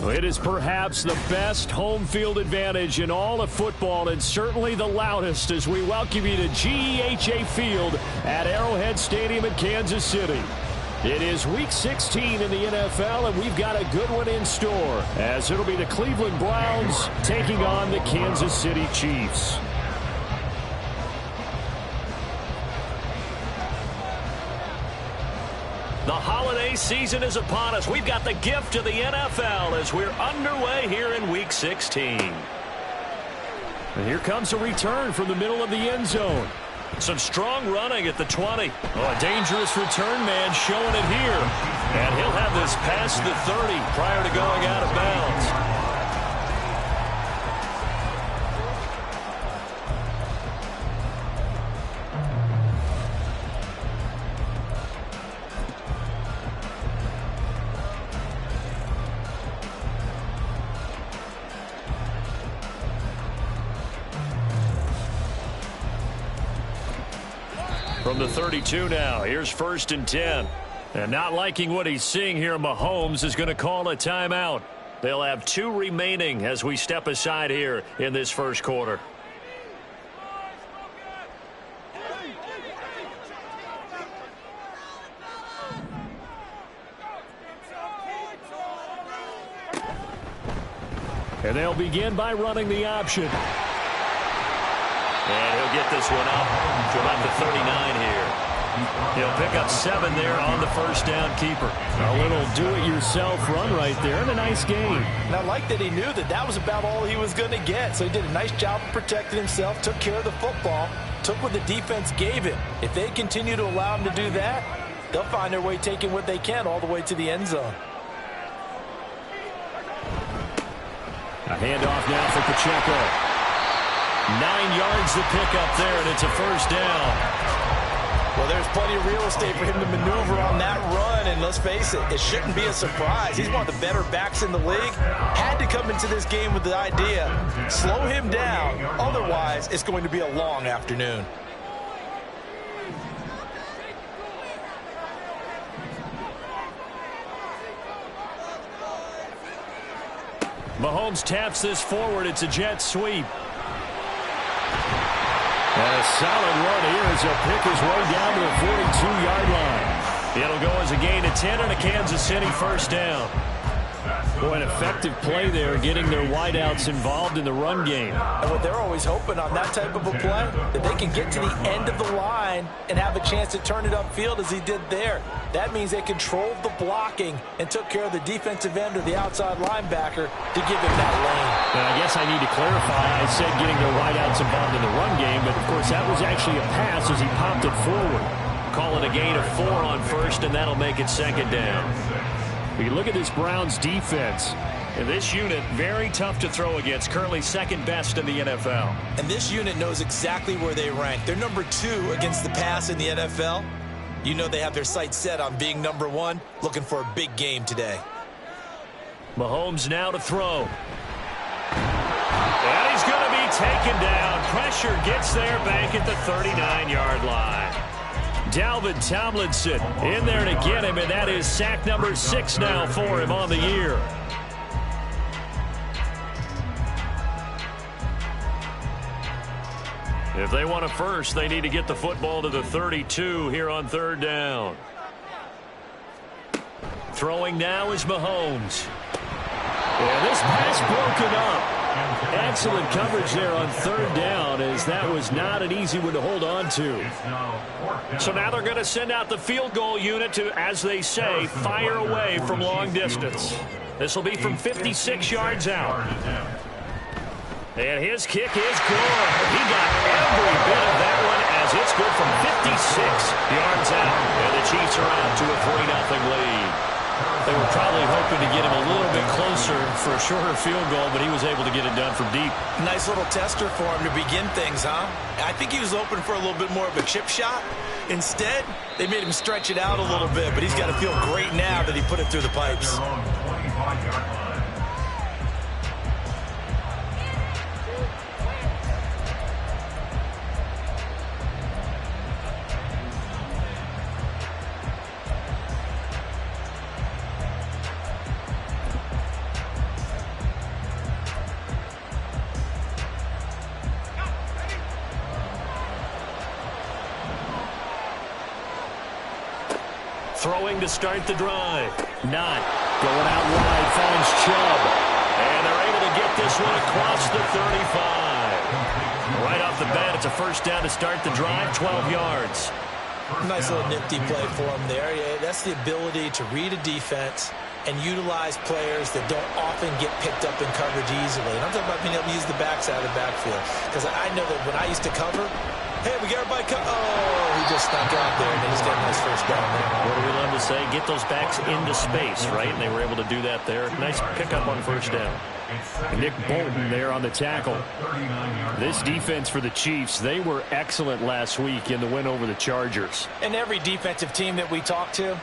It is perhaps the best home field advantage in all of football, and certainly the loudest, as we welcome you to GEHA Field at Arrowhead Stadium in Kansas City. It is Week 16 in the NFL, and we've got a good one in store, as it'll be the Cleveland Browns taking on the Kansas City Chiefs. The holiday season is upon us. We've got the gift of the NFL as we're underway here in Week 16. And here comes a return from the middle of the end zone. Some strong running at the 20. Oh, a dangerous return man showing it here. And he'll have this past the 30 prior to going out of bounds. From the 32 now, here's 1st and 10. And not liking what he's seeing here, Mahomes is going to call a timeout. They'll have 2 remaining as we step aside here in this first quarter. And they'll begin by running the option. And he'll get this one up to about the 39 here. He'll pick up 7 there on the first down keeper. A little do-it-yourself run right there, and a nice gain. And I like that he knew that that was about all he was going to get. So he did a nice job of protecting himself, took care of the football, took what the defense gave him. If they continue to allow him to do that, they'll find their way taking what they can all the way to the end zone. A handoff now for Pacheco. 9 yards to pick up there, and it's a first down. Well, there's plenty of real estate for him to maneuver on that run, and let's face it, it shouldn't be a surprise. He's one of the better backs in the league. Had to come into this game with the idea, slow him down, otherwise it's going to be a long afternoon. Mahomes taps this forward. It's a jet sweep. And a solid run here as he'll pick his way down to the 42-yard line. It'll go as a gain of 10 and a Kansas City first down. Boy, an effective play there, getting their wideouts involved in the run game. And what they're always hoping on that type of a play, that they can get to the end of the line and have a chance to turn it upfield as he did there. That means they controlled the blocking and took care of the defensive end or the outside linebacker to give him that lane. And I guess I need to clarify. I said getting their wideouts involved in the run game, but of course that was actually a pass as he popped it forward. Call it a gain of 4 on first, and that'll make it second down. You look at this Browns defense. And this unit, very tough to throw against, currently second best in the NFL. And this unit knows exactly where they rank. They're number 2 against the pass in the NFL. You know they have their sights set on being number 1, looking for a big game today. Mahomes now to throw. And he's going to be taken down. Pressure gets there back at the 39-yard line. Dalvin Tomlinson in there to get him, and that is sack number 6 now for him on the year. If they want a first, they need to get the football to the 32 here on third down. Throwing now is Mahomes. And this pass broken up. Excellent coverage there on third down, as that was not an easy one to hold on to. So now they're going to send out the field goal unit to, as they say, fire away from long distance. This will be from 56 yards out. And his kick is good. He got every bit of that one as it's good from 56 yards out. And the Chiefs are out to a 3-0 lead. They were probably hoping to get him a little bit closer for a shorter field goal, but he was able to get it done from deep. Nice little tester for him to begin things, huh? I think he was open for a little bit more of a chip shot. Instead, they made him stretch it out a little bit, but he's got to feel great now that he put it through the pipes. Throwing to start the drive. Not going out wide, finds Chubb. And they're able to get this one across the 35. Right off the bat, it's a first down to start the drive, 12 yards. Nice little nifty play for him there. Yeah, that's the ability to read a defense and utilize players that don't often get picked up in coverage easily. And I'm talking about being able to use the backside of the backfield. Because I know that when I used to cover, hey, we got everybody cover. Oh, he just snuck out there, and he's getting a nice first down there. What do we love to say? Get those backs into space, right? And they were able to do that there. Nice pickup on first down. Nick Bolton there on the tackle. This defense for the Chiefs, they were excellent last week in the win over the Chargers. And every defensive team that we talk to,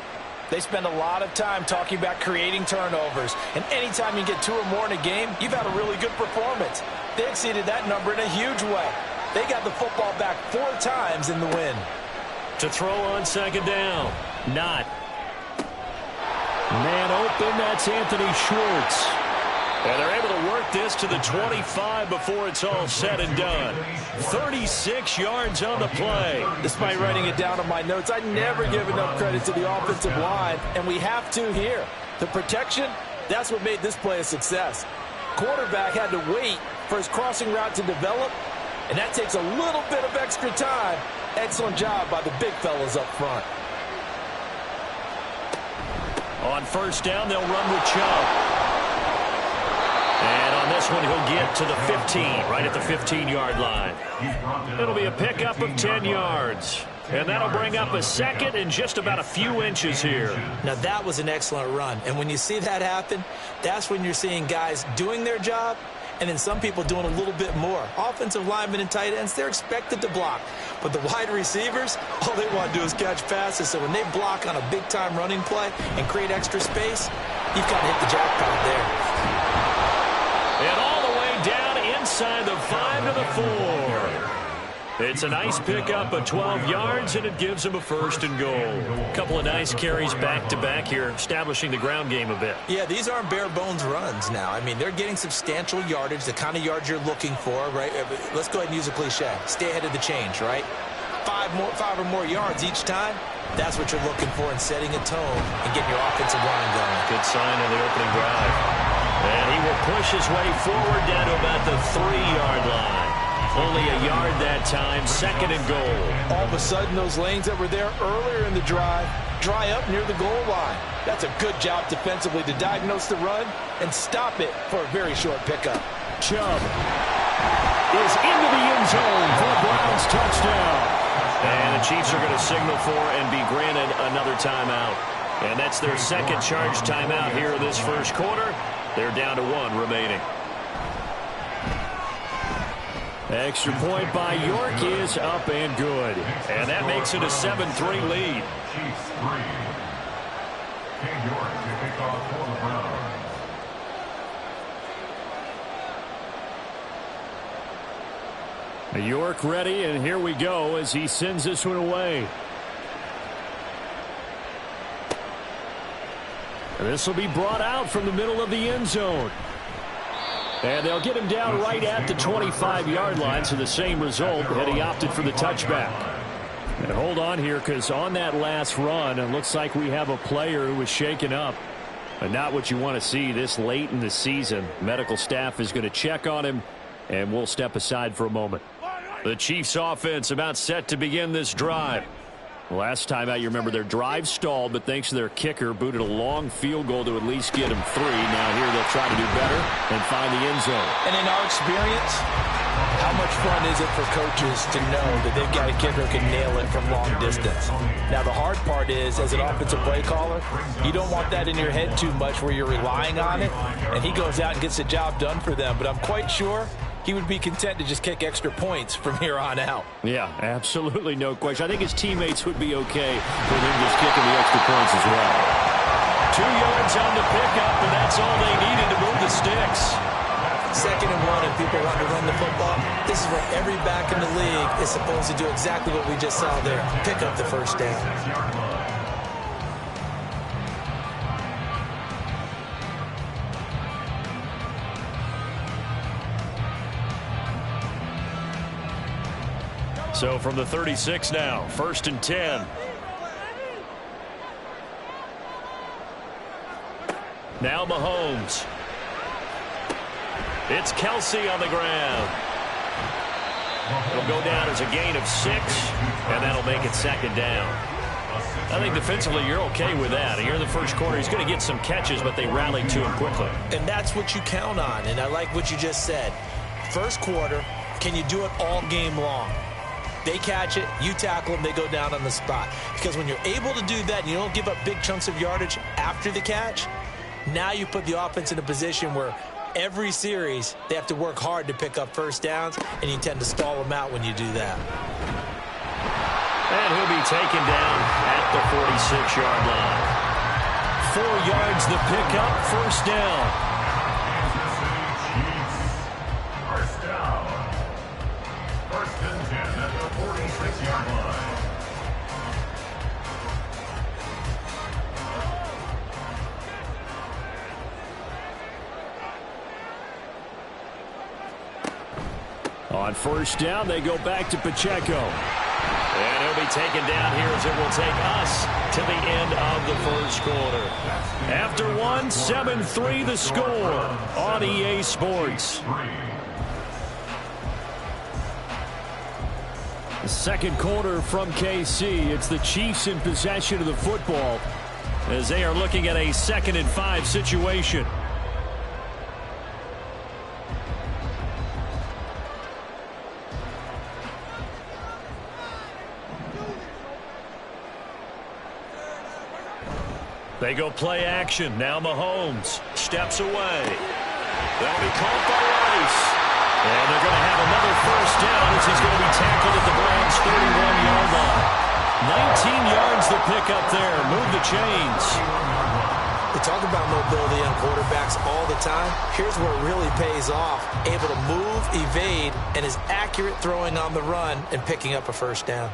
they spend a lot of time talking about creating turnovers. And anytime you get 2 or more in a game, you've had a really good performance. They exceeded that number in a huge way. They got the football back 4 times in the win. To throw on second down. Not. Man open, that's Anthony Schwartz. And they're able to work this to the 25 before it's all said and done. 36 yards on the play. Despite writing it down on my notes, I never give enough credit to the offensive line, and we have to here. The protection, that's what made this play a success. Quarterback had to wait for his crossing route to develop, and that takes a little bit of extra time. Excellent job by the big fellas up front. On first down, they'll run with Chubb. And on this one, he'll get to the 15, right at the 15-yard line. It'll be a pickup of 10 yards. And that'll bring up a second and just about a few inches here. Now, that was an excellent run. And when you see that happen, that's when you're seeing guys doing their job and then some people doing a little bit more. Offensive linemen and tight ends, they're expected to block. But the wide receivers, all they want to do is catch passes. So when they block on a big-time running play and create extra space, you've got to hit the jackpot there. And all the way down inside the 5 to the 4. It's a nice pickup of 12 yards, and it gives him a first and goal. A couple of nice carries back-to-back here, establishing the ground game a bit. Yeah, these aren't bare-bones runs now. I mean, they're getting substantial yardage, the kind of yards you're looking for, right? Let's go ahead and use a cliche. Stay ahead of the change, right? 5 or more yards each time. That's what you're looking for in setting a tone and getting your offensive line going. Good sign on the opening drive. And he will push his way forward down to about the 3-yard line. Only a yard that time, second and goal. All of a sudden, those lanes that were there earlier in the drive dry up near the goal line. That's a good job defensively to diagnose the run and stop it for a very short pickup. Chubb is into the end zone for a Browns touchdown. And the Chiefs are going to signal for and be granted another timeout. And that's their second charge timeout here in this first quarter. They're down to 1 remaining. Extra point by York is up and good. And that makes it a 7-3 lead. Chiefs 3. Ken York to kick off for the Browns. York ready, and here we go as he sends this one away. And this will be brought out from the middle of the end zone. And they'll get him down right at the 25-yard line, so the same result had he opted for the touchback. And hold on here, because on that last run, it looks like we have a player who was shaken up. And not what you want to see this late in the season. Medical staff is going to check on him, and we'll step aside for a moment. The Chiefs offense about set to begin this drive. Last time out, you remember their drive stalled, but thanks to their kicker, booted a long field goal to at least get them 3. Now here they'll try to do better and find the end zone. And in our experience, how much fun is it for coaches to know that they've got a kicker who can nail it from long distance? Now, the hard part is, as an offensive play caller, you don't want that in your head too much where you're relying on it, and he goes out and gets the job done for them. But I'm quite sure he would be content to just kick extra points from here on out. Yeah, absolutely no question. I think his teammates would be okay with him just kicking the extra points as well. 2 yards on the pickup, and that's all they needed to move the sticks. 2nd and 1, and people want to run the football. This is where every back in the league is supposed to do exactly what we just saw there. Pick up the first down. So from the 36 now, 1st and 10. Now Mahomes. It's Kelsey on the ground. It'll go down as a gain of 6, and that'll make it 2nd down. I think defensively you're okay with that. Here in the first quarter, he's going to get some catches, but they rallied to him quickly. And that's what you count on, and I like what you just said. First quarter, can you do it all game long? They catch it, you tackle them, they go down on the spot. Because when you're able to do that and you don't give up big chunks of yardage after the catch, now you put the offense in a position where every series they have to work hard to pick up first downs, and you tend to stall them out when you do that. And he'll be taken down at the 46-yard line. 4 yards the pickup, 1st down. First down. 1st and 10 at the 46-yard line. On 1st down, they go back to Pacheco. And he'll be taken down here as it will take us to the end of the first quarter. After 1, 7-3 the score on EA Sports. The 2nd quarter from KC. It's the Chiefs in possession of the football as they are looking at a 2nd and 5 situation. They go play action. Now Mahomes steps away. That'll be caught by Rice. And they're going to have another 1st down as he's going to be tackled at the Browns' 31-yard line. 19 yards the pick up there. Move the chains. We talk about mobility on quarterbacks all the time. Here's where it really pays off. Able to move, evade, and is accurate throwing on the run and picking up a 1st down.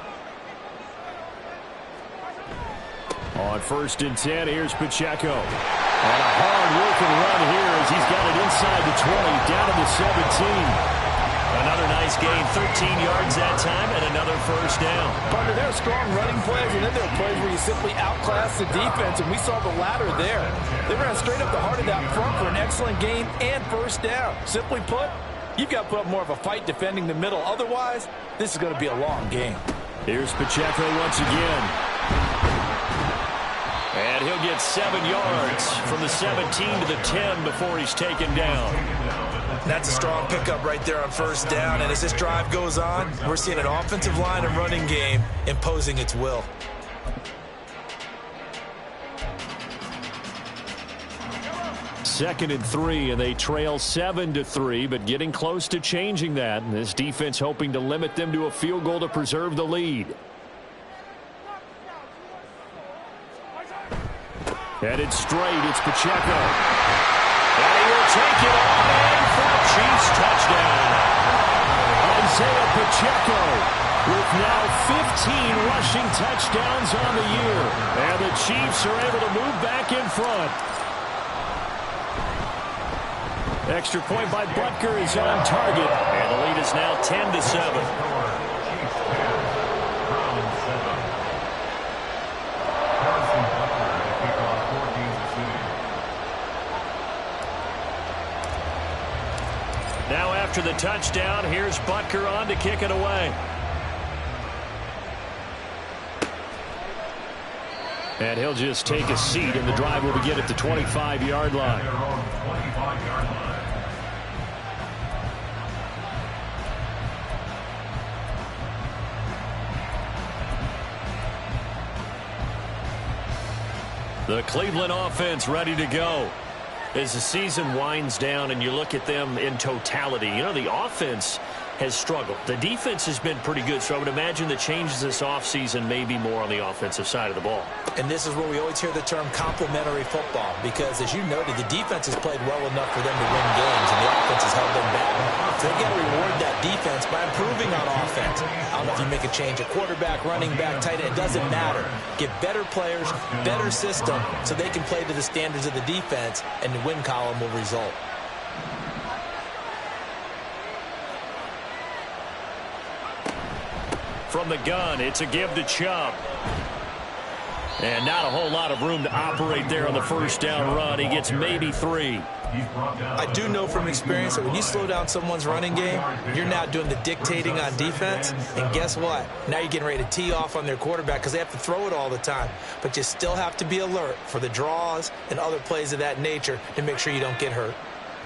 On 1st and 10, here's Pacheco. On a hard-working run here as he's got it inside the 20, down to the 17. Another nice gain, 13 yards that time, and another 1st down. Partner, there are strong running plays, and then there are plays where you simply outclass the defense, and we saw the latter there. They ran straight up the heart of that front for an excellent gain and 1st down. Simply put, you've got to put up more of a fight defending the middle. Otherwise, this is going to be a long game. Here's Pacheco once again. And he'll get 7 yards from the 17 to the 10 before he's taken down. That's a strong pickup right there on 1st down. And as this drive goes on, we're seeing an offensive line and running game imposing its will. Second and 3, and they trail 7-3, but getting close to changing that. And this defense hoping to limit them to a field goal to preserve the lead. Headed straight, it's Pacheco. And he will take it on in for a Chiefs touchdown. Isaiah Pacheco with now 15 rushing touchdowns on the year. And the Chiefs are able to move back in front. Extra point by Butker is on target. And the lead is now 10-7. Now after the touchdown, here's Butker on to kick it away. And he'll just take a seat, and the drive will begin at the 25-yard line. The Cleveland offense ready to go. As the season winds down and you look at them in totality, you know, the offense has struggled. The defense has been pretty good, so I would imagine the changes this offseason may be more on the offensive side of the ball. And this is where we always hear the term complementary football, because, as you noted, the defense has played well enough for them to win games, and the offense has held them back. So they've got to reward that defense by improving on offense. I don't know if you make a change at quarterback, running back, tight end. It doesn't matter. Get better players, better system, so they can play to the standards of the defense, and the win column will result. From the gun, it's a give to Chubb. And not a whole lot of room to operate there on the first down run. He gets maybe 3. I do know from experience that when you slow down someone's running game, you're now doing the dictating on defense. And guess what? Now you're getting ready to tee off on their quarterback because they have to throw it all the time. But you still have to be alert for the draws and other plays of that nature to make sure you don't get hurt.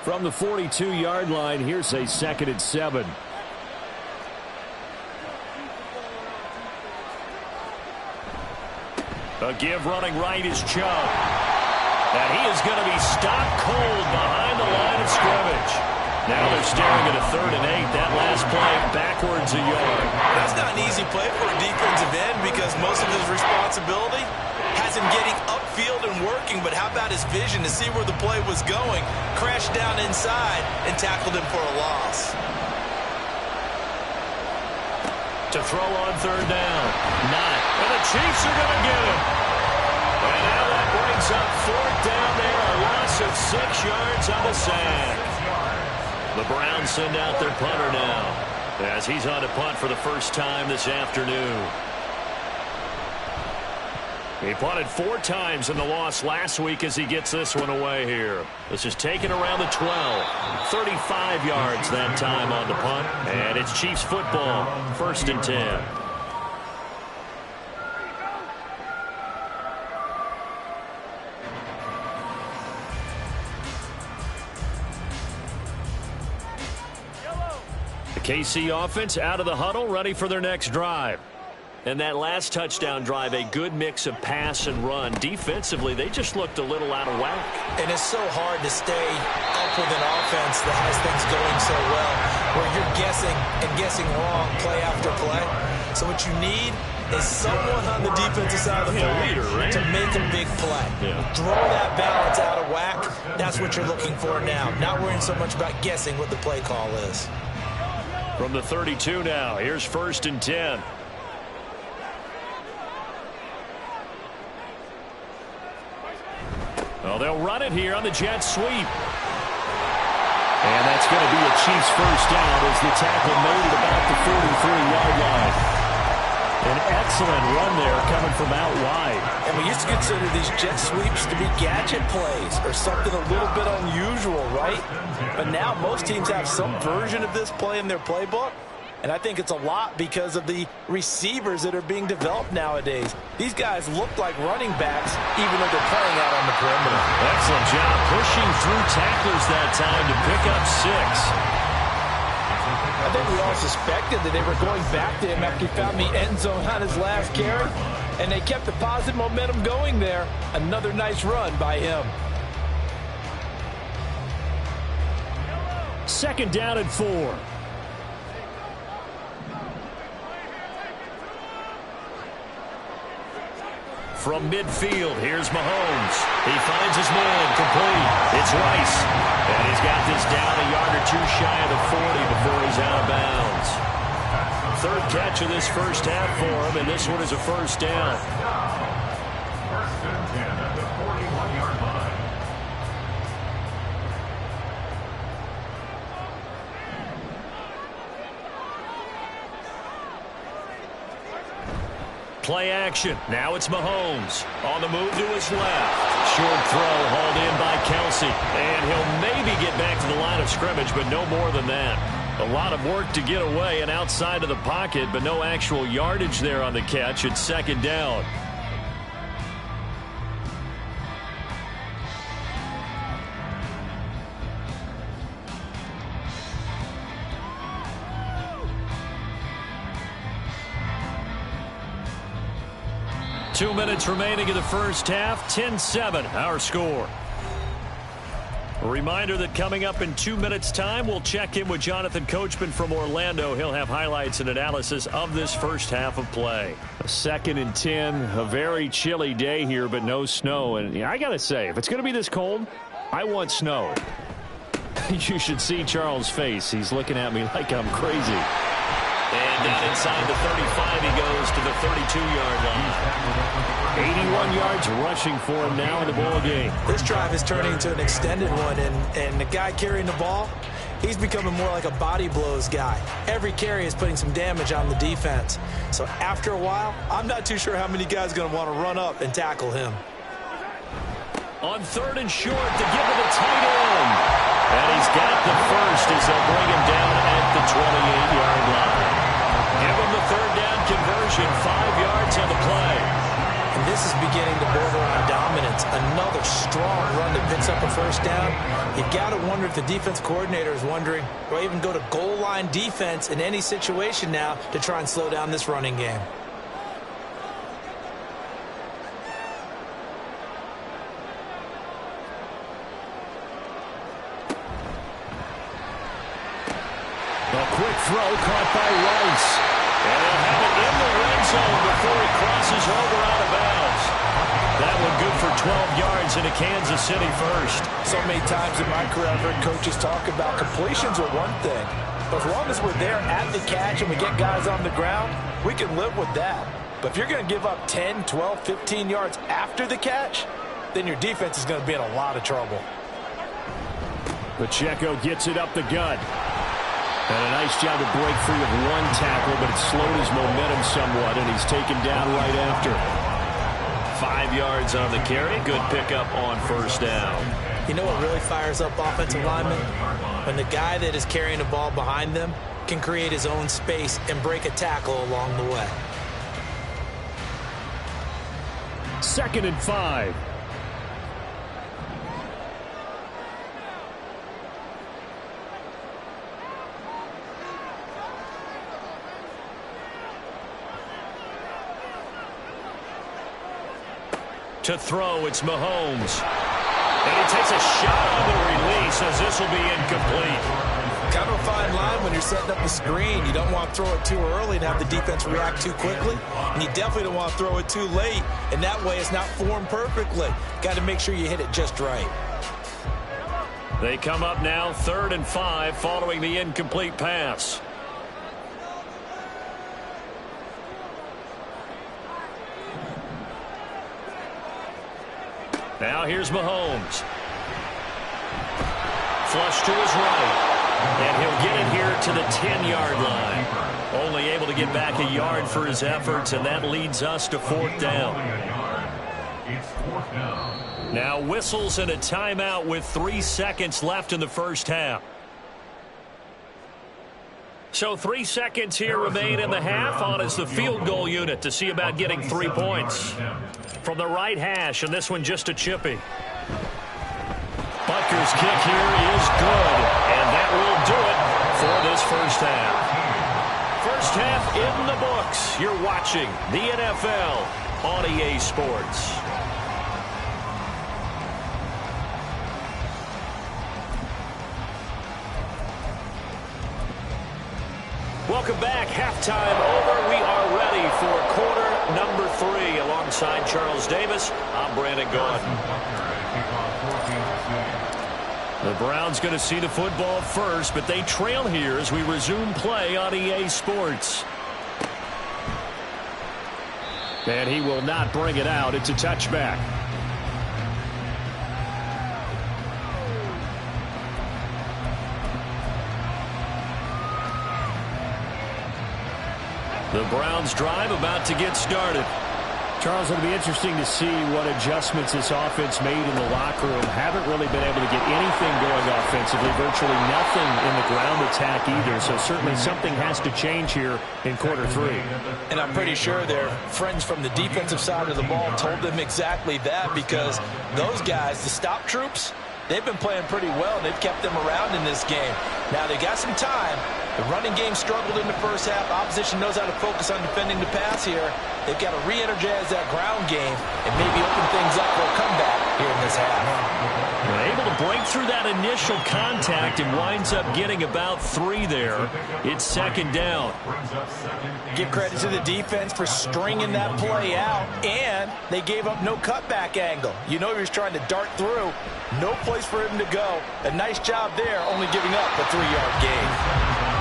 From the 42-yard line, here's a 2nd and 7. A give running right is Chubb. And he is going to be stopped cold behind the line of scrimmage. Now they're staring at a 3rd and 8. That last play backwards a yard. That's not an easy play for a defensive end because most of his responsibility has him getting upfield and working. But how about his vision to see where the play was going? Crashed down inside and tackled him for a loss. To throw on 3rd down. Not. And the Chiefs are going to get him. And now that brings up 4th down there. A loss of 6 yards on the sack. The Browns send out their punter now as he's on to punt for the first time this afternoon. He punted 4 times in the loss last week as he gets this one away here. This is taken around the 12. 35 yards that time on the punt. And it's Chiefs football. 1st and 10. The KC offense out of the huddle, ready for their next drive. And that last touchdown drive, a good mix of pass and run. Defensively, they just looked a little out of whack. And it's so hard to stay up with an offense that has things going so well, where you're guessing and guessing wrong play after play. So what you need is someone on the defensive side of the ball to make a big play. Throw that balance out of whack. That's what you're looking for now. Not worrying so much about guessing what the play call is. From the 32 now, here's 1st and 10. Well, they'll run it here on the jet sweep. And that's going to be a Chiefs first down as the tackle made at about the 43-yard line. An excellent run there coming from out wide. And we used to consider these jet sweeps to be gadget plays or something a little bit unusual, right? But now most teams have some version of this play in their playbook. And I think it's a lot because of the receivers that are being developed nowadays. These guys look like running backs even though they're playing out on the perimeter. Excellent job pushing through tacklers that time to pick up 6. I think we all suspected that they were going back to him after he found the end zone on his last carry. And they kept the positive momentum going there. Another nice run by him. 2nd down and 4. From midfield, here's Mahomes. He finds his man, complete. It's Rice. And he's got this down a yard or 2 shy of the 40 before he's out of bounds. 3rd catch of this first half for him, and this one is a first down. 1st and 10 at the 41-yard line. Play action. Now it's Mahomes. On the move to his left. Short throw hauled in by Kelsey. And he'll maybe get back to the line of scrimmage, but no more than that. A lot of work to get away and outside of the pocket, but no actual yardage there on the catch. It's 2nd down. 2 minutes remaining in the first half. 10-7, our score. A reminder that coming up in 2 minutes' time, we'll check in with Jonathan Coachman from Orlando. He'll have highlights and analysis of this first half of play. A 2nd and 10, a very chilly day here, but no snow. And I got to say, if it's going to be this cold, I want snow. You should see Charles' face. He's looking at me like I'm crazy. And down inside the 35, he goes to the 32-yard line. 81 yards rushing for him now in the ball game. This drive is turning into an extended one, and the guy carrying the ball, he's becoming more like a body blows guy. Every carry is putting some damage on the defense. So after a while, I'm not too sure how many guys are going to want to run up and tackle him. On 3rd and short to give it a tight end. And he's got the first as they'll bring him down at the 28-yard line. Give him the 3rd down conversion, 5 yards on the play. And this is beginning to border on dominance. Another strong run that picks up a first down. You got to wonder if the defense coordinator is wondering, do I even go to goal line defense in any situation now to try and slow down this running game? A quick throw caught by Rice. And they'll have it in the red zone before he crosses over out of bounds. That one good for 12 yards into Kansas City first. So many times in my career I've heard coaches talk about completions are one thing. But as long as we're there at the catch and we get guys on the ground, we can live with that. But if you're going to give up 10, 12, 15 yards after the catch, then your defense is going to be in a lot of trouble. Pacheco gets it up the gut. And a nice job to break free of one tackle, but it slowed his momentum somewhat, and he's taken down right after. 5 yards on the carry. Good pickup on first down. You know what really fires up offensive linemen? When the guy that is carrying the ball behind them can create his own space and break a tackle along the way. 2nd and 5. To throw, it's Mahomes. And he takes a shot on the release as this will be incomplete. Kind of a fine line when you're setting up the screen. You don't want to throw it too early and have the defense react too quickly. And you definitely don't want to throw it too late. And that way it's not formed perfectly. Got to make sure you hit it just right. They come up now 3rd and 5 following the incomplete pass. Now here's Mahomes. Flush to his right. And he'll get it here to the 10-yard line. Only able to get back a yard for his efforts, and that leads us to 4th down. Now whistles and a timeout with 3 seconds left in the first half. So 3 seconds here remain in the half on as the field goal unit to see about getting 3 points. From the right hash, and this one just a chippy. Butker's kick here is good, and that will do it for this first half. First half in the books. You're watching the NFL on EA Sports. Welcome back. Halftime over. We are ready for quarter number 3. Alongside Charles Davis, I'm Brandon Gaudin. The Browns going to see the football first, but they trail here as we resume play on EA Sports. And he will not bring it out. It's a touchback. The Browns drive about to get started. Charles, it'll be interesting to see what adjustments this offense made in the locker room. Haven't really been able to get anything going offensively. Virtually nothing in the ground attack either. So certainly something has to change here in quarter 3. And I'm pretty sure their friends from the defensive side of the ball told them exactly that, because those guys, the stop troops, they've been playing pretty well. They've kept them around in this game. Now they got some time, The running game struggled in the first half. Opposition knows how to focus on defending the pass here. They've got to re-energize that ground game and maybe open things up for a comeback here in this half. They're able to break through that initial contact and winds up getting about 3 there. It's second down. Give credit to the defense for stringing that play out, and they gave up no cutback angle. You know he was trying to dart through. No place for him to go. A nice job there, only giving up a 3-yard gain.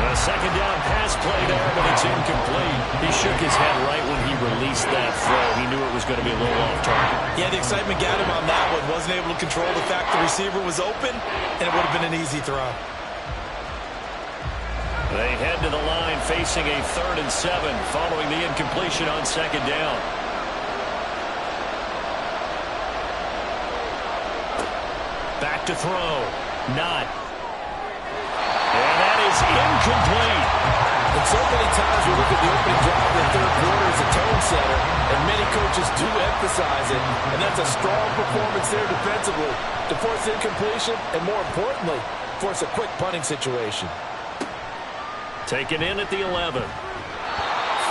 A second down pass play there, but it's incomplete. He shook his head right when he released that throw. He knew it was going to be a little off target. Yeah, the excitement got him on that one. Wasn't able to control the fact the receiver was open, and it would have been an easy throw. They head to the line facing a 3rd and 7 following the incompletion on second down. Back to throw. Not. And that is incomplete. And so many times we look at the opening drive in the third quarter as a tone setter, and many coaches do emphasize it, and that's a strong performance there defensively to force incompletion and, more importantly, force a quick punting situation. Taken in at the 11.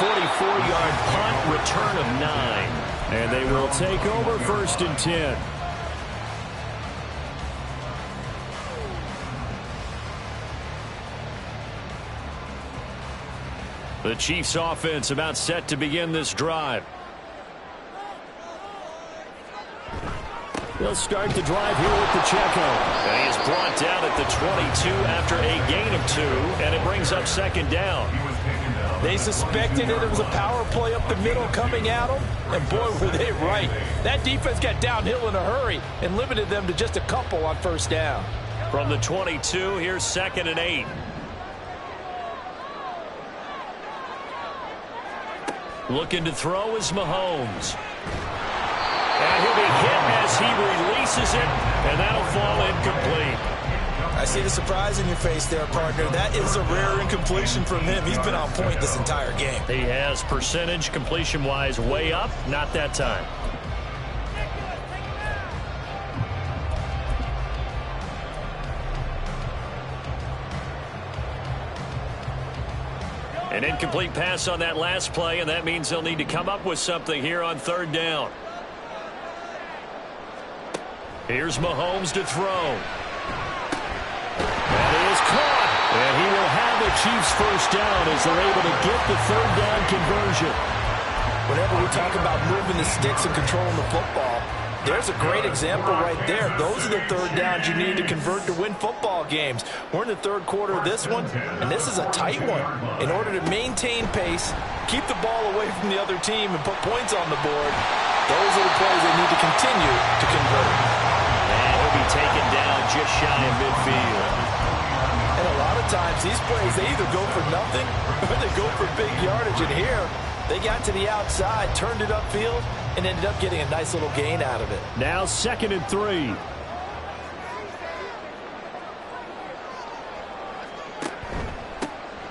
44-yard punt, return of 9. And they will take over 1st and 10. The Chiefs offense about set to begin this drive. They'll start the drive here with Pacheco. And he is brought down at the 22 after a gain of 2, and it brings up second down. They suspected it was a power play up the middle coming at them, and boy, were they right. That defense got downhill in a hurry and limited them to just a couple on first down. From the 22, here's 2nd and 8. Looking to throw is Mahomes. And he'll be hit as he releases it, and that'll fall incomplete. I see the surprise in your face there, partner. That is a rare incompletion from him. He's been on point this entire game. He has percentage completion-wise way up, not that time. An incomplete pass on that last play, and that means they'll need to come up with something here on 3rd down. Here's Mahomes to throw. That is caught. And he will have the Chiefs first down as they're able to get the 3rd down conversion. Whenever we talk about moving the sticks and controlling the football, there's a great example right there. Those are the 3rd downs you need to convert to win football games. We're in the 3rd quarter of this one, and this is a tight one. In order to maintain pace, keep the ball away from the other team, and put points on the board, those are the plays they need to continue to convert. And he'll be taken down just shy of midfield. And a lot of times, these plays, they either go for nothing or they go for big yardage. And here, they got to the outside, turned it upfield, and ended up getting a nice little gain out of it. Now 2nd and 3.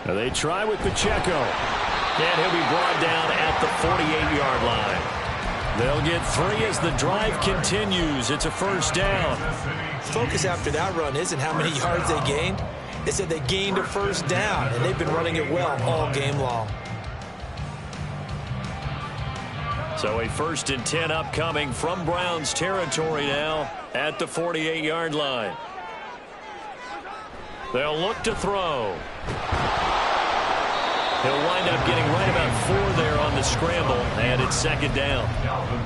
Now they try with Pacheco. And he'll be brought down at the 48-yard line. They'll get 3 as the drive continues. It's a first down. Focus after that run isn't how many yards they gained. They said they gained a first down, and they've been running it well all game long. So a 1st and 10 upcoming from Browns territory now at the 48-yard line. They'll look to throw. He'll wind up getting right about 4 there on the scramble, and it's second down.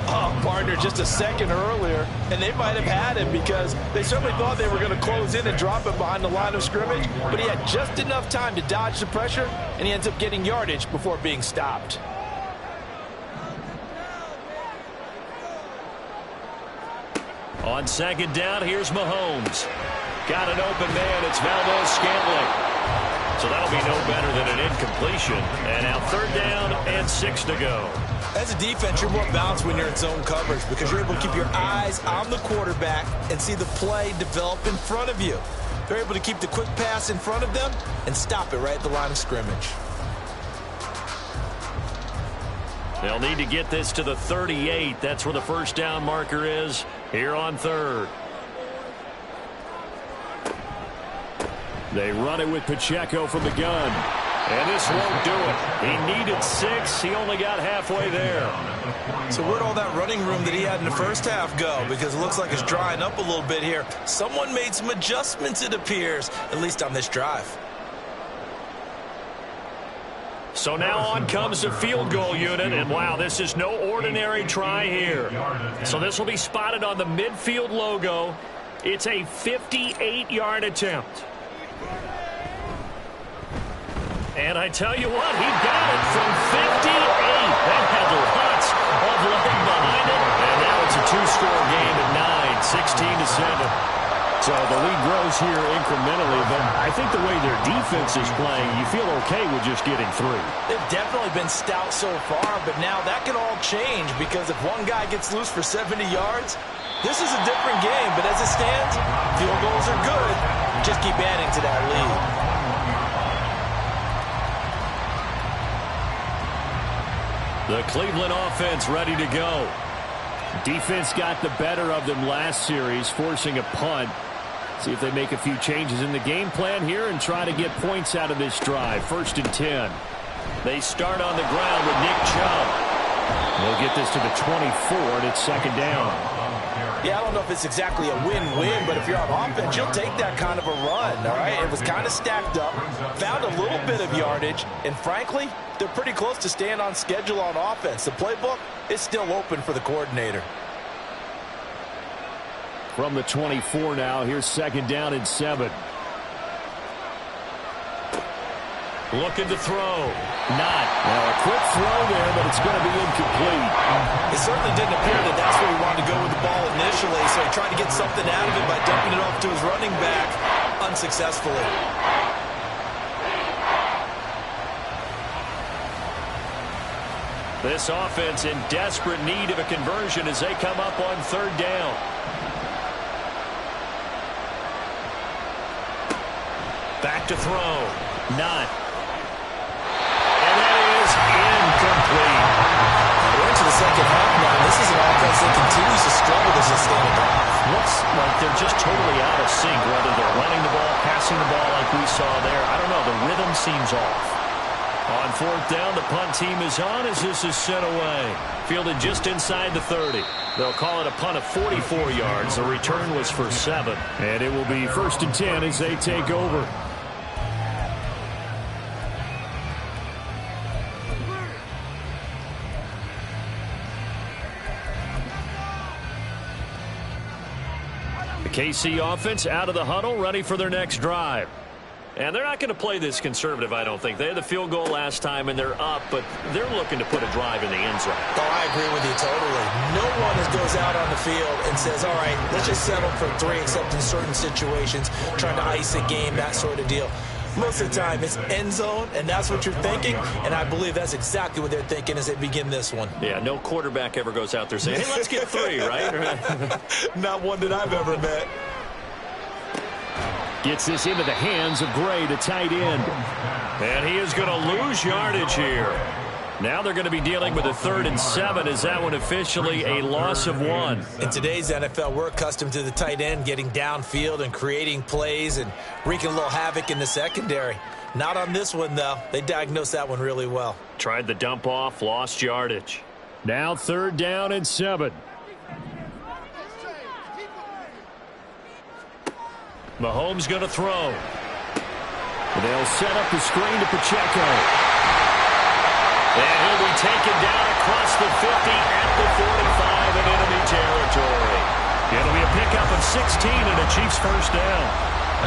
Oh, partner, just a second earlier, and they might have had him because they certainly thought they were going to close in and drop him behind the line of scrimmage, but he had just enough time to dodge the pressure, and he ends up getting yardage before being stopped. On second down, here's Mahomes. Got an open man. It's Valdez-Scantling. So that'll be no better than an incompletion. And now 3rd down and 6 to go. As a defense, you're more balanced when you're in zone coverage because you're able to keep your eyes on the quarterback and see the play develop in front of you. They're able to keep the quick pass in front of them and stop it right at the line of scrimmage. They'll need to get this to the 38. That's where the first down marker is here on 3rd. They run it with Pacheco from the gun. And this won't do it. He needed 6. He only got halfway there. So where'd all that running room that he had in the first half go? Because it looks like it's drying up a little bit here. Someone made some adjustments, it appears, at least on this drive. So now on comes the field goal unit, and wow, this is no ordinary try here. So this will be spotted on the midfield logo. It's a 58-yard attempt. And I tell you what, he got it from 58. That had lots of leg behind it. And now it's a 2-score game at 9, 16-7. So the lead grows here incrementally, but I think the way their defense is playing, you feel okay with just getting 3. They've definitely been stout so far, but now that can all change because if one guy gets loose for 70 yards, this is a different game. But as it stands, field goals are good. Just keep adding to that lead. The Cleveland offense ready to go. Defense got the better of them last series, forcing a punt. See if they make a few changes in the game plan here and try to get points out of this drive. 1st and 10. They start on the ground with Nick Chubb. They'll get this to the 24, and it's 2nd down. Yeah, I don't know if it's exactly a win-win, but if you're on offense, you'll take that kind of a run, all right? It was kind of stacked up, found a little bit of yardage, and frankly, they're pretty close to staying on schedule on offense. The playbook is still open for the coordinator. From the 24 now, here's 2nd down and 7. Looking to throw. Not. Now a quick throw there, but it's going to be incomplete. It certainly didn't appear that that's where he wanted to go with the ball initially, so he tried to get something out of it by dumping it off to his running back unsuccessfully. This offense in desperate need of a conversion as they come up on 3rd down. Back to throw. Not. And that is incomplete. We're into the 2nd half now. This is an offense that continues to struggle as a standing off. Looks like they're just totally out of sync, whether they're running the ball, passing the ball like we saw there. I don't know. The rhythm seems off. On 4th down, the punt team is on as this is sent away. Fielded just inside the 30. They'll call it a punt of 44 yards. The return was for 7. And it will be 1st and 10 as they take over. The KC offense out of the huddle, ready for their next drive. And they're not going to play this conservative, I don't think. They had the field goal last time, and they're up, but they're looking to put a drive in the end zone. Oh, I agree with you totally. No one goes out on the field and says, all right, let's just settle for 3, except in certain situations, trying to ice a game, that sort of deal. Most of the time, it's end zone, and that's what you're thinking, and I believe that's exactly what they're thinking as they begin this one. Yeah, no quarterback ever goes out there saying, hey, let's get 3, right? Not one that I've ever met. Gets this into the hands of Gray, the tight end. And he is going to lose yardage here. Now they're going to be dealing with a 3rd and 7. Is that one officially a loss of 1? In today's NFL, we're accustomed to the tight end getting downfield and creating plays and wreaking a little havoc in the secondary. Not on this one, though. They diagnosed that one really well. Tried the dump off, lost yardage. Now 3rd down and 7. Mahomes going to throw. They'll set up the screen to Pacheco. And he'll be taken down across the 50 at the 45 in enemy territory. It'll be a pickup of 16 and a Chiefs 1st down.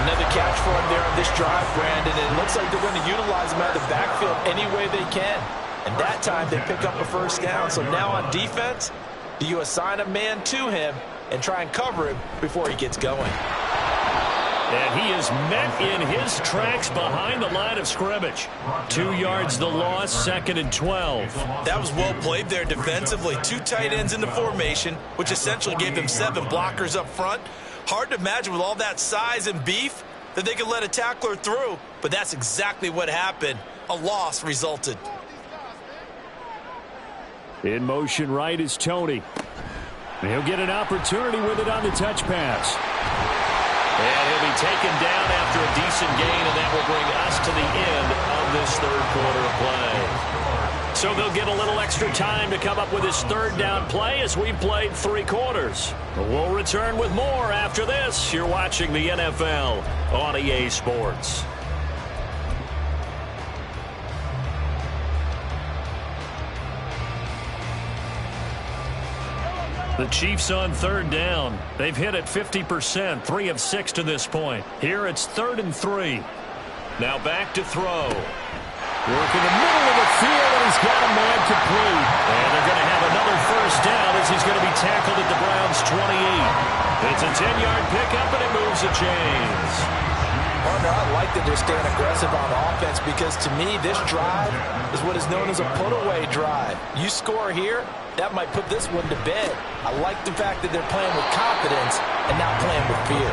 Another catch for him there on this drive, Brandon. It looks like they're going to utilize him out of the backfield any way they can. And that time they pick up a 1st down. So now on defense, do you assign a man to him and try and cover him before he gets going? And he is met in his tracks behind the line of scrimmage. 2 yards the loss, 2nd and 12. That was well played there defensively. 2 tight ends in the formation, which essentially gave them 7 blockers up front. Hard to imagine with all that size and beef that they could let a tackler through, but that's exactly what happened. A loss resulted. In motion right is Tony. He'll get an opportunity with it on the touch pass. And he'll be taken down after a decent gain, and that will bring us to the end of this third quarter of play. So they'll get a little extra time to come up with his third down play as we've played 3 quarters. We'll return with more after this. You're watching the NFL on EA Sports. The Chiefs on third down. They've hit it 50%, 3 of 6 to this point. Here it's 3rd and 3. Now back to throw. Working the middle of the field, and he's got a man complete. And they're going to have another first down as he's going to be tackled at the Browns' 28. It's a 10-yard pickup, and it moves the chains. Partner, I like that they're staying aggressive on offense because, to me, this drive is what is known as a put-away drive. You score here, that might put this one to bed. I like the fact that they're playing with confidence and not playing with fear.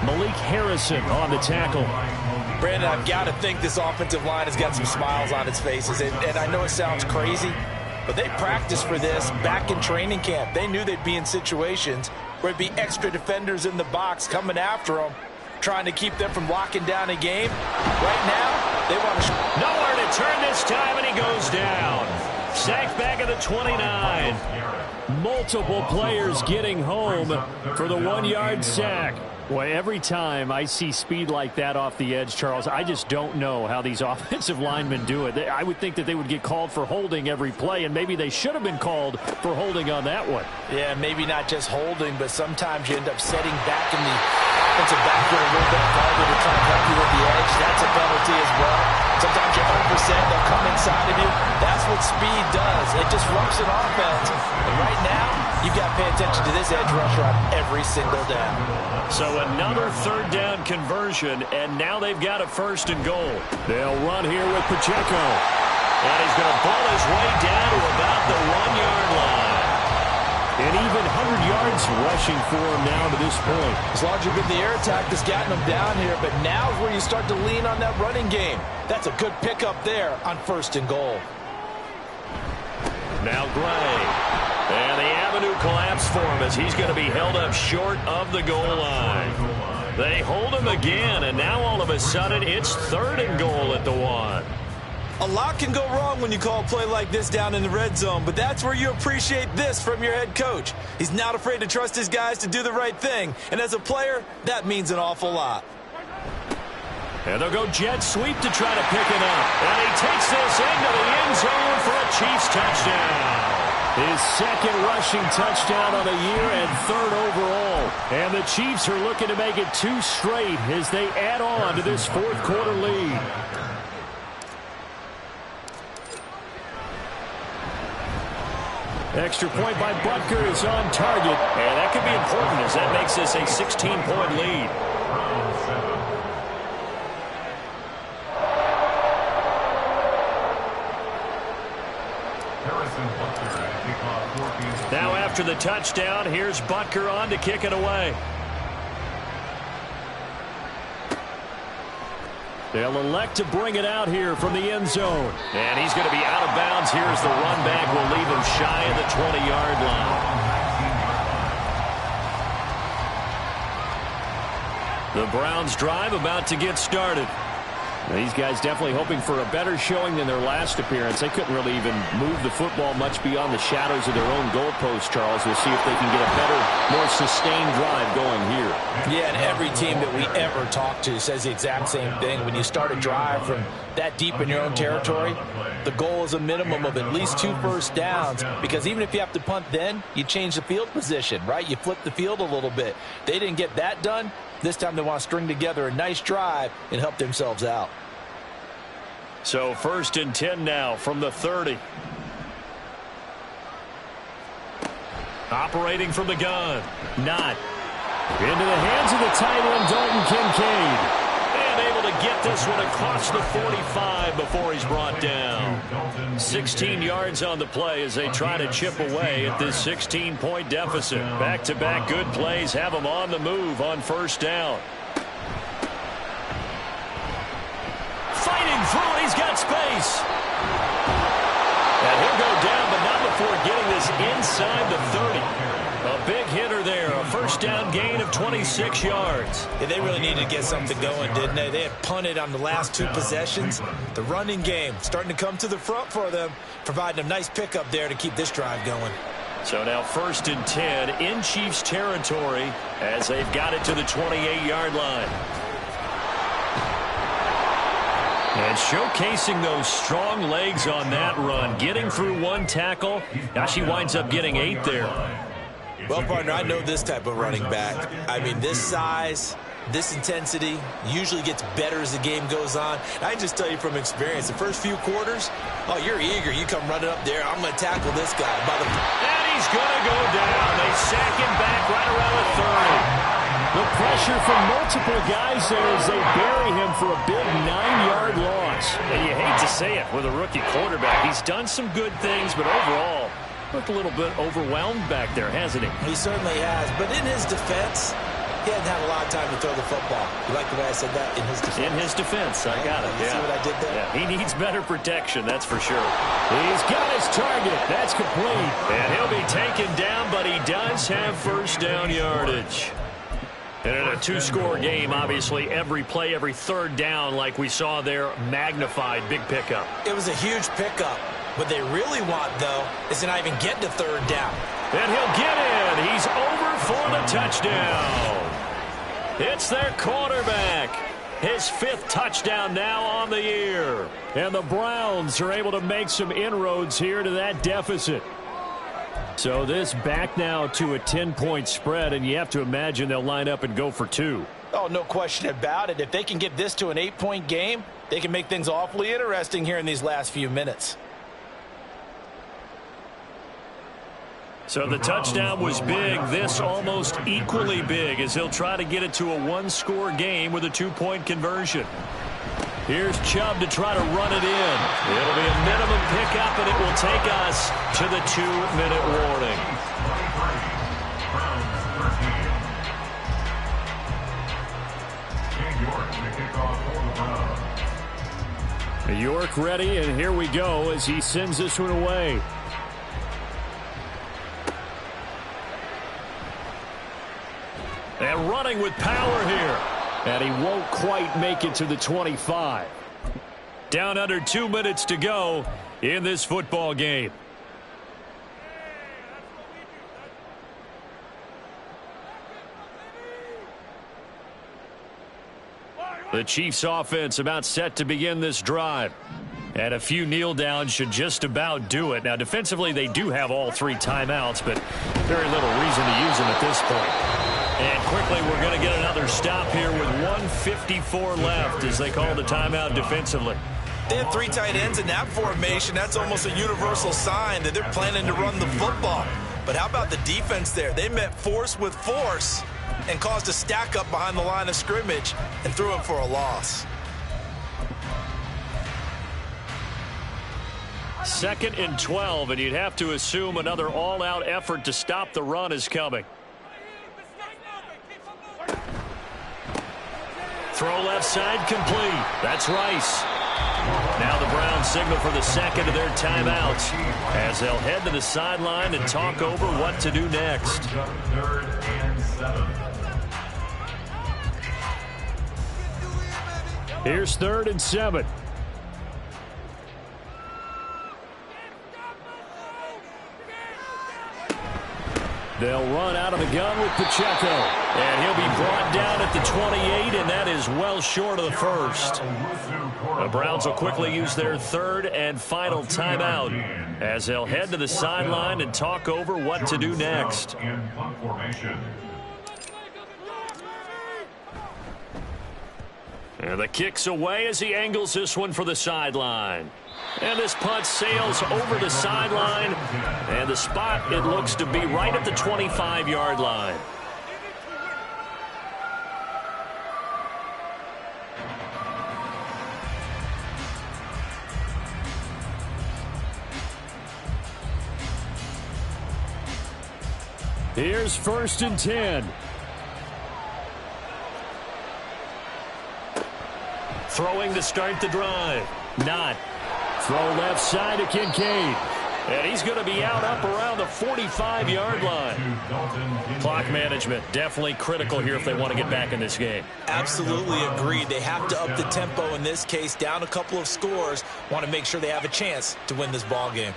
Malik Harrison on the tackle. Brandon, I've got to think this offensive line has got some smiles on its faces. And I know it sounds crazy, but they practiced for this back in training camp. They knew they'd be in situations where there'd be extra defenders in the box coming after them, trying to keep them from locking down a game. Right now, they want to... Nowhere to turn this time, and he goes down. Sacked back at the 29. Multiple players getting home for the 1-yard sack. Boy, every time I see speed like that off the edge, Charles, I just don't know how these offensive linemen do it. I would think that they would get called for holding every play, and maybe they should have been called for holding on that one. Yeah, maybe not just holding, but sometimes you end up setting back in the offensive backfield a little bit farther to try and help you with the edge. That's a penalty as well. Sometimes you're 100%, they'll come inside of you. That's what speed does. It disrupts an offense. And right now, you've got to pay attention to this edge rusher on every single down. So another third down conversion, and now they've got a 1st and goal. They'll run here with Pacheco. And he's going to ball his way down to about the 1-yard line. And even 100 yards rushing for him now to this point. As long as you've been the air attack that's gotten him down here, but now is where you start to lean on that running game. That's a good pickup there on 1st and goal. Now Gray. And the avenue collapsed for him as he's going to be held up short of the goal line. They hold him again, and now all of a sudden it's 3rd and goal at the 1. A lot can go wrong when you call a play like this down in the red zone, but that's where you appreciate this from your head coach. He's not afraid to trust his guys to do the right thing, and as a player, that means an awful lot. And they'll go jet sweep to try to pick it up. And he takes this into the end zone for a Chiefs touchdown. His 2nd rushing touchdown on the year and 3rd overall. And the Chiefs are looking to make it 2 straight as they add on to this 4th quarter lead. Extra point by Butker is on target. And that could be important as that makes this a 16-point lead. Now after the touchdown, here's Butker on to kick it away. They'll elect to bring it out here from the end zone. And he's going to be out of bounds here as the run back will leave him shy of the 20-yard line. The Browns drive about to get started. These guys definitely hoping for a better showing than their last appearance. They couldn't really even move the football much beyond the shadows of their own goalpost, Charles. We'll see if they can get a better, more sustained drive going here. Yeah, and every team that we ever talk to says the exact same thing. When you start a drive from that deep in your own territory, the goal is a minimum of at least 2 first downs, because even if you have to punt then, you change the field position, right? You flip the field a little bit. They didn't get that done. This time they want to string together a nice drive and help themselves out. So 1st and 10 now from the 30. Operating from the gun. Not. Into the hands of the tight end, Dalton Kincaid. And able to get this one across the 45 before he's brought down. 16 yards on the play as they try to chip away at this 16-point deficit. Back-to-back good plays have him on the move on 1st down. Fighting through it, he's got space. And he'll go down, but not before getting this inside the 30. A big hitter there. A first down gain of 26 yards. Yeah, they really needed to get something going, didn't they? They had punted on the last 2 possessions. The running game starting to come to the front for them, providing a nice pickup there to keep this drive going. So now 1st and 10 in Chiefs territory as they've got it to the 28-yard line. And showcasing those strong legs on that run, getting through 1 tackle. Now she winds up getting 8 there. Well, partner, I know this type of running back. I mean, this size, this intensity usually gets better as the game goes on. I can just tell you from experience, the first few quarters, oh, you're eager. You come running up there. I'm going to tackle this guy. And he's going to go down. They sack him back right around the 30. The pressure from multiple guys there as they bury him for a big 9-yard loss. And you hate to say it with a rookie quarterback. He's done some good things, but overall, looked a little bit overwhelmed back there, hasn't he? He certainly has. But in his defense, he hadn't had a lot of time to throw the football. You like the way I said that? In his defense. In his defense. I got it. You see what I did there? Yeah, he needs better protection, that's for sure. He's got his target. That's complete. And he'll be taken down, but he does have first down yardage. And in a 2-score game, obviously, every play, every 3rd down, like we saw there, magnified, big pickup. It was a huge pickup. What they really want, though, is to not even get to 3rd down. And he'll get in. He's over for the touchdown. It's their quarterback. His 5th touchdown now on the year. And the Browns are able to make some inroads here to that deficit. So this back now to a 10-point spread, and you have to imagine they'll line up and go for 2. Oh, no question about it. If they can get this to an 8-point game, they can make things awfully interesting here in these last few minutes. So the touchdown was big. This almost equally big as he'll try to get it to a 1-score game with a 2-point conversion. Here's Chubb to try to run it in. It'll be a minimum pickup, and it will take us to the 2-minute warning. York ready, and here we go as he sends this one away. And running with power here. And he won't quite make it to the 25. Down under 2 minutes to go in this football game. The Chiefs offense about set to begin this drive. And a few kneel downs should just about do it. Now, defensively, they do have all 3 timeouts, but very little reason to use them at this point. And quickly, we're going to get another stop here with 1:54 left as they call the timeout defensively. They have 3 tight ends in that formation. That's almost a universal sign that they're planning to run the football. But how about the defense there? They met force with force and caused a stack up behind the line of scrimmage and threw him for a loss. 2nd and 12, and you'd have to assume another all-out effort to stop the run is coming. Throw left side complete. That's Rice. Now the Browns signal for the 2nd of their timeouts as they'll head to the sideline and talk over what to do next. 3rd and 7. Here's 3rd and 7. They'll run out of the gun with Pacheco. And he'll be brought down at the 28, and that is well short of the 1st. The Browns will quickly use their 3rd and final timeout as they'll head to the sideline and talk over what to do next. And the kick's away as he angles this one for the sideline. And this punt sails over the sideline. And the spot, it looks to be right at the 25-yard line. Here's 1st and 10. Throwing to start the drive. Not. Throw left side to Kincaid. And he's going to be out up around the 45-yard line. Clock management, definitely critical here if they want to get back in this game. Absolutely agreed. They have to up the tempo in this case, down a couple of scores, want to make sure they have a chance to win this ball game.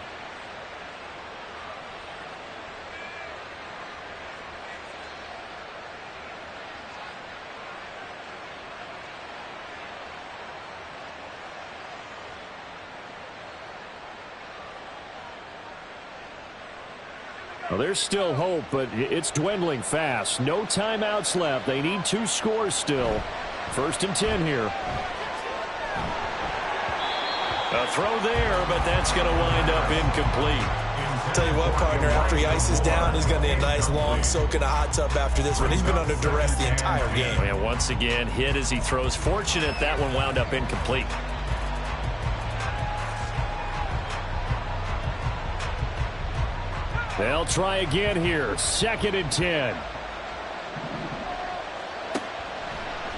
Well, there's still hope, but it's dwindling fast. No timeouts left. They need 2 scores still. 1st and 10 here. A throw there, but that's going to wind up incomplete. Tell you what, partner, after he ices down, he's going to need a nice long soak in a hot tub after this one. He's been under duress the entire game. And once again, hit as he throws. Fortunate that one wound up incomplete. They'll try again here. 2nd and 10.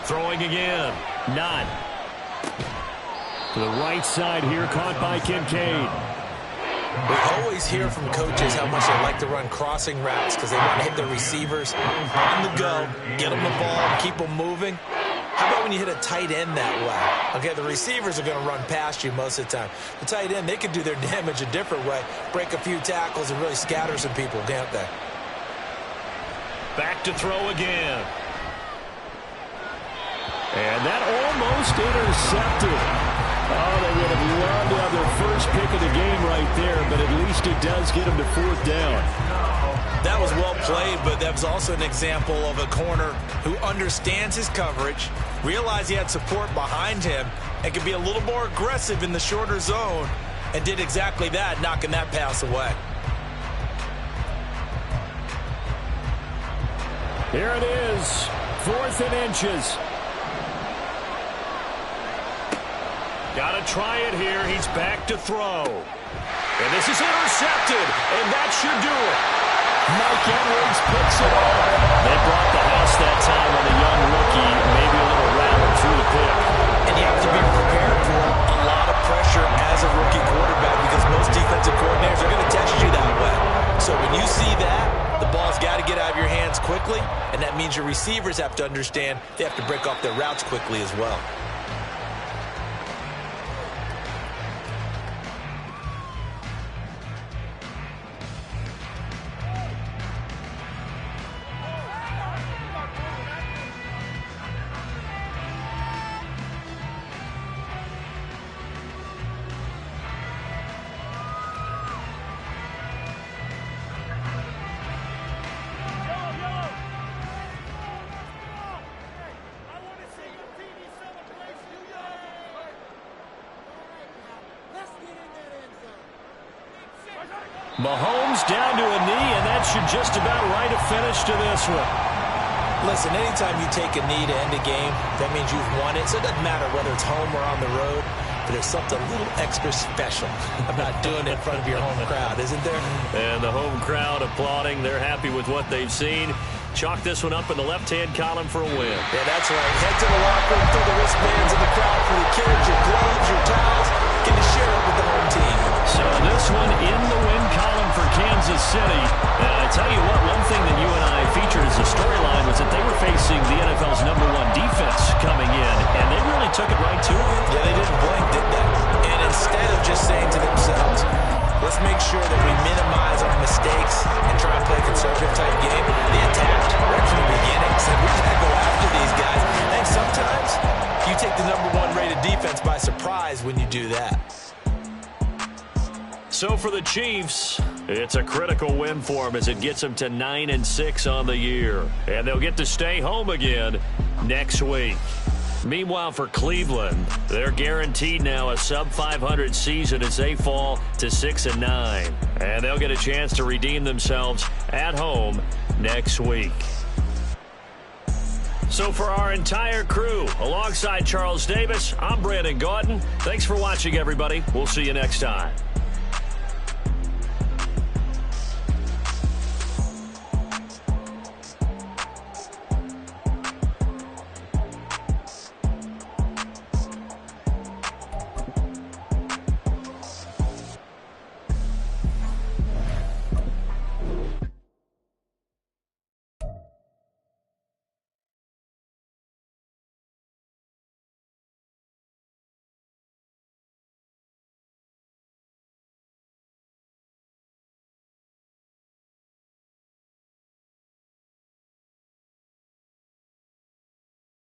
Throwing again. Not. To the right side here, caught by Kincaid. We always hear from coaches how much they like to run crossing routes because they want to hit their receivers on the go, get them the ball, keep them moving. How about when you hit a tight end that way? Okay, the receivers are going to run past you most of the time. The tight end, they can do their damage a different way, break a few tackles and really scatter some people, can't they? Back to throw again. And that almost intercepted. Oh, they would have loved to have their first pick of the game right there, but at least it does get them to 4th down. That was well played, but that was also an example of a corner who understands his coverage, realized he had support behind him, and could be a little more aggressive in the shorter zone, and did exactly that, knocking that pass away. Here it is, 4th and inches. Got to try it here. He's back to throw. And this is intercepted, and that should do it. Mike Edwards picks it up. They brought the house that time on the young rookie, maybe a little rattled through the pick. And you have to be prepared for a lot of pressure as a rookie quarterback because most defensive coordinators are going to test you that way. So when you see that, the ball's got to get out of your hands quickly, and that means your receivers have to understand they have to break off their routes quickly as well. Mahomes down to a knee, and that should just about write a finish to this one. Listen, anytime you take a knee to end a game, that means you've won it. So it doesn't matter whether it's home or on the road, but there's something a little extra special about doing it in front of your home crowd, isn't there? And the home crowd applauding. They're happy with what they've seen. Chalk this one up in the left-hand column for a win. Yeah, that's right. Head to the locker room, throw the wristbands in the crowd for the kids, your gloves, your towels. Get to share it with the home team. So this one in the win column for Kansas City. And I tell you what, one thing that you and I featured as a storyline was that they were facing the NFL's #1 defense coming in, and they really took it right to them. Yeah, they didn't blink, did they? And instead of just saying to themselves, let's make sure that we minimize our mistakes and try and play a conservative-type game, they attacked right from the beginning. Said, we're going to go after these guys. And sometimes you take the #1 rated defense by surprise when you do that. So for the Chiefs, it's a critical win for them as it gets them to 9-6 on the year. And they'll get to stay home again next week. Meanwhile, for Cleveland, they're guaranteed now a sub-500 season as they fall to 6-9. And they'll get a chance to redeem themselves at home next week. So for our entire crew, alongside Charles Davis, I'm Brandon Gaudin. Thanks for watching, everybody. We'll see you next time.